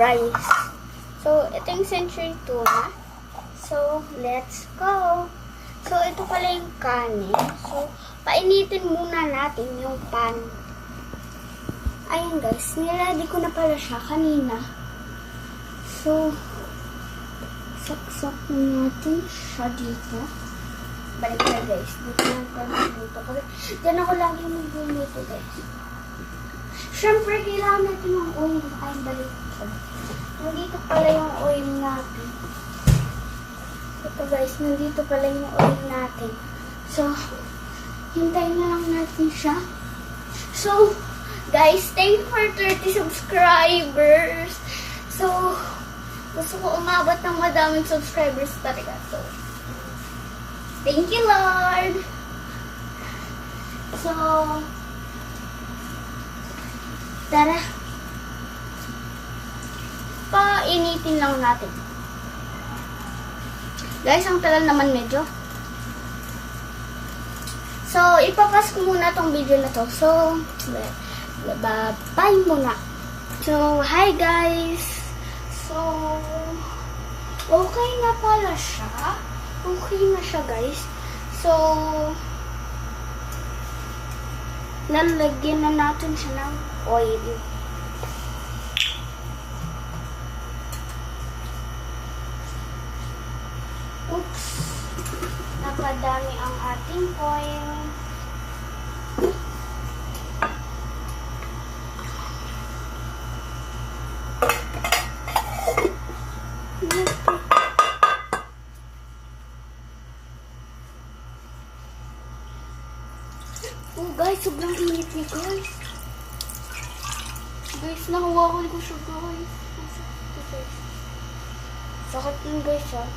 rice. So, ito yung century tuna. So, let's go. So, ito pala yung kanin. So, painitin muna natin yung pan. Ayun guys, niladi ko na pala siya kanina. So, saksak natin siya dito. Balik na guys. Dito natin dito. Kasi dyan ako lagi magluluto guys. Siyempre, kailangan natin ng oil. Ay, balik ko. Nandito pala yung oil natin. Ito guys, nandito pala yung oil natin. So, hintayin na lang natin siya. So, guys, thank you for 30 subscribers. So, gusto ko umabot ng madaming subscribers talaga. So, thank you, Lord. So, tara. Painitin lang natin. Guys, ang tagal naman medyo. So, ipapas ko muna tong video na to. So, bye muna. So, hi guys. So, okay na pala siya. Okay na siya guys. So, lalagyan na natin siya ng oil. Oops. Napadami ang ating oil. Oh guys, sobrang init niya guys. Guys, nahawakan ko siya guys. Sakit yun guys ha.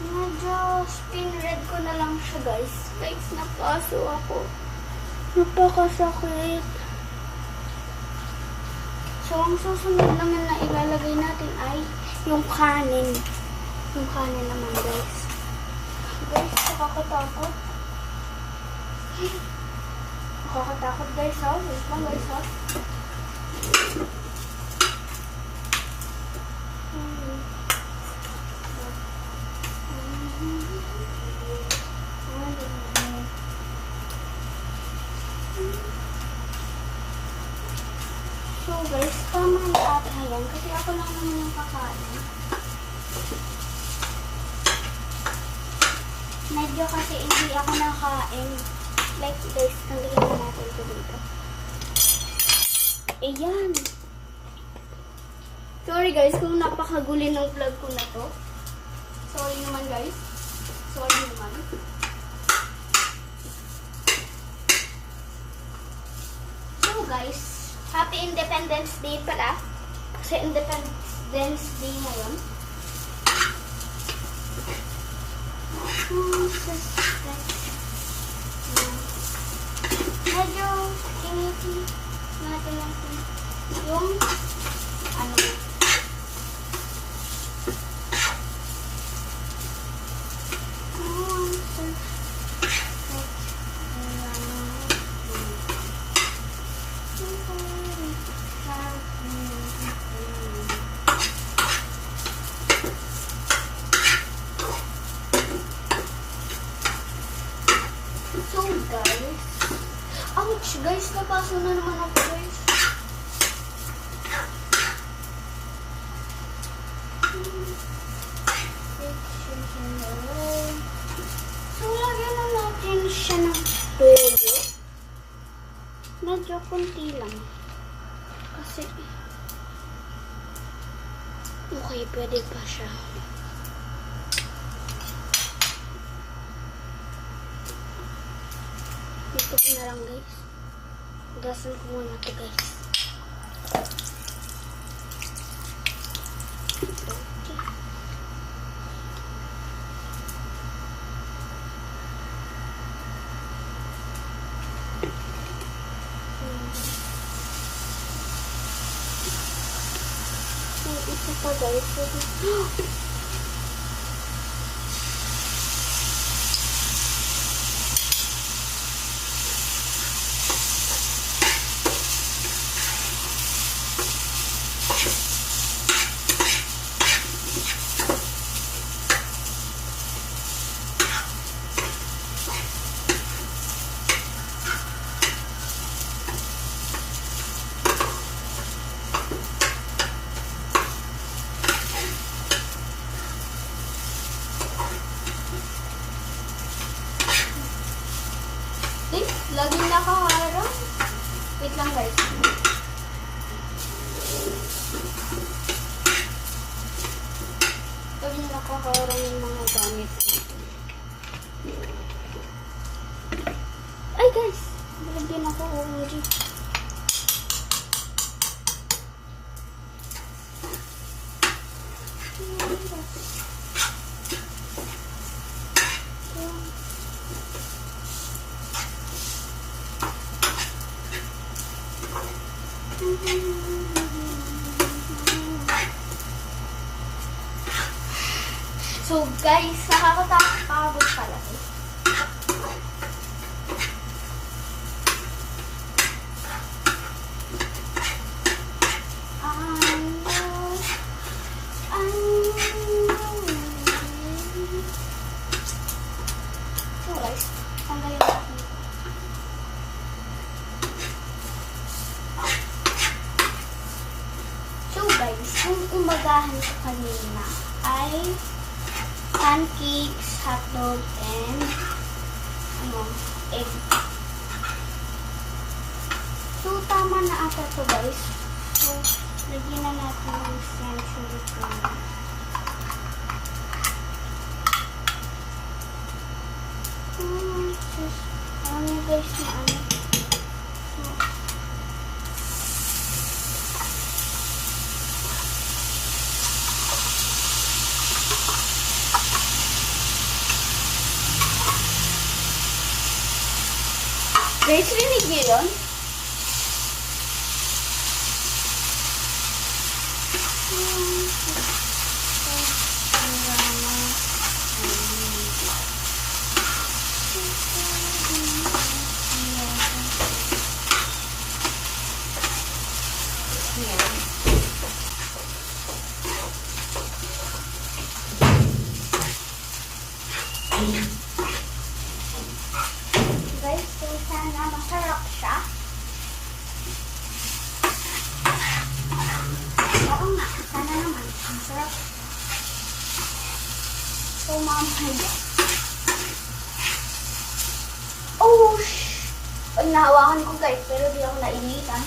Medyo spin red ko na lang siya guys. Guys, napaso ako. Napakasakit. So, ang susunod naman na ilalagay natin ay yung kanin. Yung kanin naman guys. Guys, nakakatakot. Nakakatakot guys ha. Wait lang guys ha. So guys, tama na ata yan kasi ako lang naman yung kakain. Medyo kasi hindi ako nakain. Like guys, nalagyan na natin ito dito. Ayan. Sorry guys kung napakaguli ng vlog ko na to. Sorry naman guys. Sorry naman. So guys, Happy Independence Day pala. Kasi Independence Day ngayon. Medyo initin natin yung ano. So guys, ouch guys, napaso na naman ako guys. So lagyan na natin siya ng toyo. Medyo kunti lang. Kasi okay, pwede pa siya. Dito ko na lang guys. Gasan ko muna ito guys. Okay. So, isa pa guys. Lagi nakaharang. Wait lang guys. Lagi nakaharang yung mga gamit. Ay guys! Nalagyan ako OMG. So guys, nakakatakot pala. So guys, tanggalin natin. So guys, yung umagahan ko kanina ay pancakes, hotdog, and egg. So, tama na ata to guys. So, lagyan na natin yung century ko. Ano guys na ano. Guys, rinig niyo yun? Guys, so sana masarap siya. Oo nga, sana naman masarap. So mamaya. Oh, pag nahawakan ko guys, pero di ako nainitan.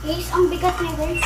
Guys, ang bigat niya guys.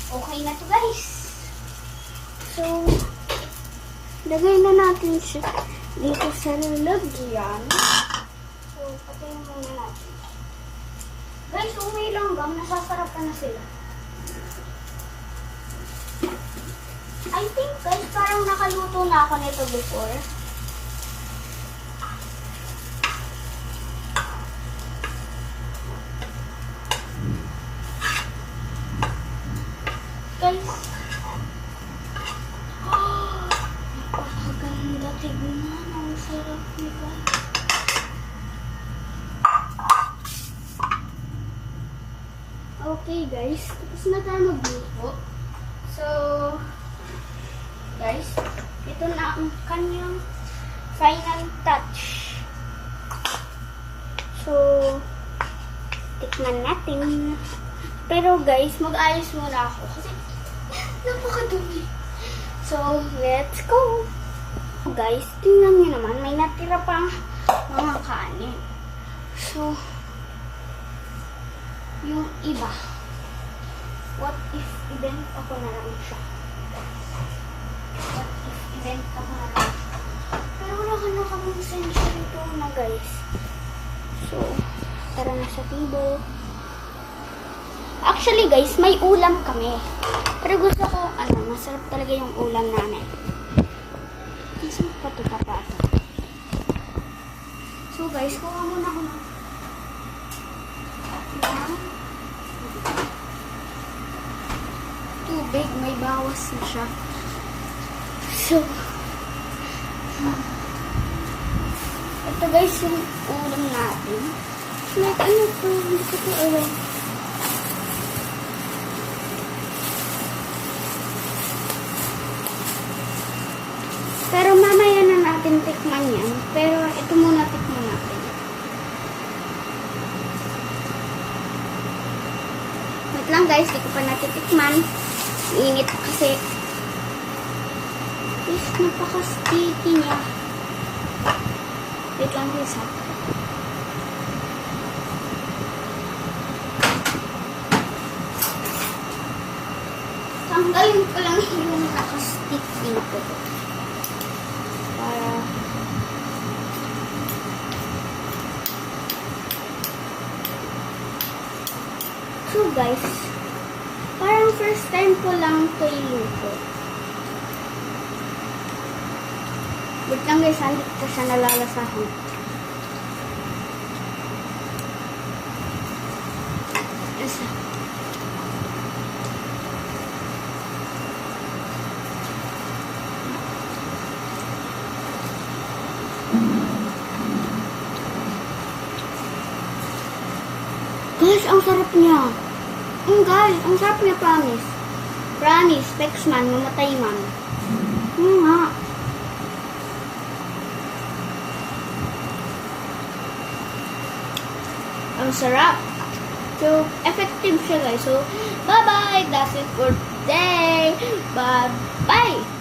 Okay na to guys. So, lagay na natin siya dito sa lalagyan. So, patayin muna natin. Guys, umilanggam, nasasarapan na sila. I think guys, parang nakaluto na ako nito before. Guys, napakaganda tignan. Ang sarap nila. Okay guys, tapos na tayo magluto. So, guys, ito na ang kanyang final touch. So, tikman natin. Pero guys, mag-ayos muna ako kasi napakadumi. So, let's go! Guys, tingnan nyo naman, may natira pang mga kanin. So, yung iba, what if ibenta ko na lang siya? What if ibenta ko na lang siya? Pero wala ka na kaming sensya nito na guys. So, tara na sa table. Actually guys, may ulam kami. Pero gusto ko, masarap talaga yung ulam namin. Kasi pato-papato. So guys, kuha muna ako ng tubig. May bawas na siya. So, ito guys yung ulam natin. Like, ano to? Hindi ko to alam. Pero mamaya na natin tikman yan. Pero ito muna tikman natin. Wait lang guys, di ko pa natitikman. Init kasi. Is, napaka-sticky niya. Wait lang guys ha. Tanggalin ko lang yung naka-stick dito. So guys, parang first time ko lang ito iluto. Wait lang guys, hindi ko siya nalalasahan. Isa. Guys, ang sarap niya. Guys, ang sarap niya, promise. Promise, Specs man, mamatay man. Nga. Ang sarap. So, effective siya guys. So, bye-bye. That's it for today. Bye-bye.